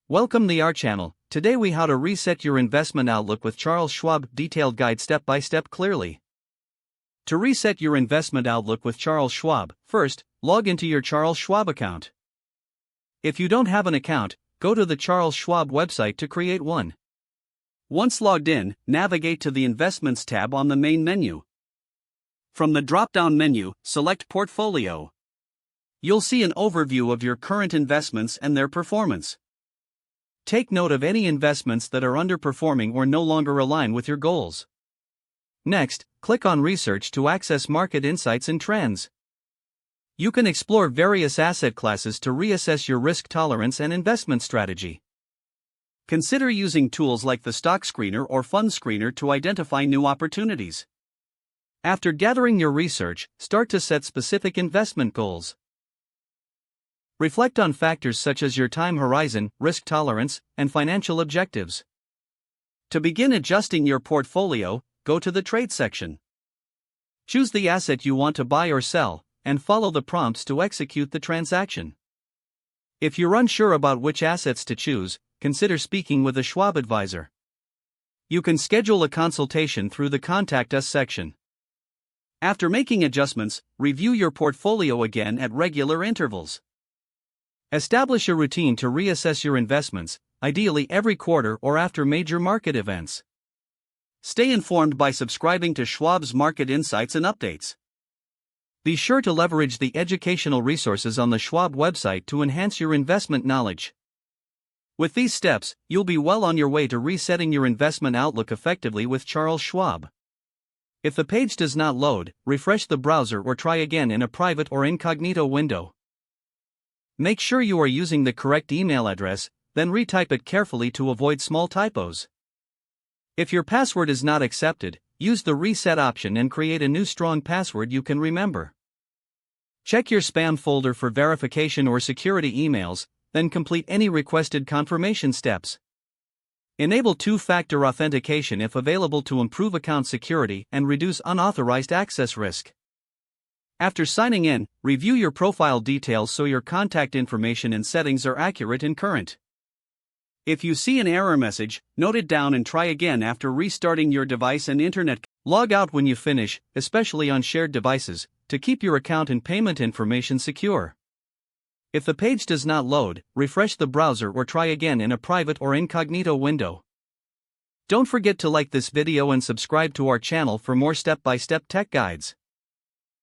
Welcome to our channel. Today we how to reset your investment outlook with Charles Schwab detailed guide step by step clearly. To reset your investment outlook with Charles Schwab, first, log into your Charles Schwab account. If you don't have an account, go to the Charles Schwab website to create one. Once logged in, navigate to the Investments tab on the main menu. From the drop-down menu, select Portfolio. You'll see an overview of your current investments and their performance. Take note of any investments that are underperforming or no longer align with your goals. Next, click on Research to access market insights and trends. You can explore various asset classes to reassess your risk tolerance and investment strategy. Consider using tools like the Stock Screener or Fund Screener to identify new opportunities. After gathering your research, start to set specific investment goals. Reflect on factors such as your time horizon, risk tolerance, and financial objectives. To begin adjusting your portfolio, go to the Trade section. Choose the asset you want to buy or sell, and follow the prompts to execute the transaction. If you're unsure about which assets to choose, consider speaking with a Schwab advisor. You can schedule a consultation through the Contact Us section. After making adjustments, review your portfolio again at regular intervals. Establish a routine to reassess your investments, ideally every quarter or after major market events. Stay informed by subscribing to Schwab's Market Insights and Updates. Be sure to leverage the educational resources on the Schwab website to enhance your investment knowledge. With these steps, you'll be well on your way to resetting your investment outlook effectively with Charles Schwab. If the page does not load, refresh the browser or try again in a private or incognito window. Make sure you are using the correct email address, then retype it carefully to avoid small typos. If your password is not accepted, use the reset option and create a new strong password you can remember. Check your spam folder for verification or security emails, then complete any requested confirmation steps. Enable two-factor authentication if available to improve account security and reduce unauthorized access risk. After signing in, review your profile details so your contact information and settings are accurate and current. If you see an error message, note it down and try again after restarting your device and internet. Log out when you finish, especially on shared devices, to keep your account and payment information secure. If the page does not load, refresh the browser or try again in a private or incognito window. Don't forget to like this video and subscribe to our channel for more step-by-step tech guides.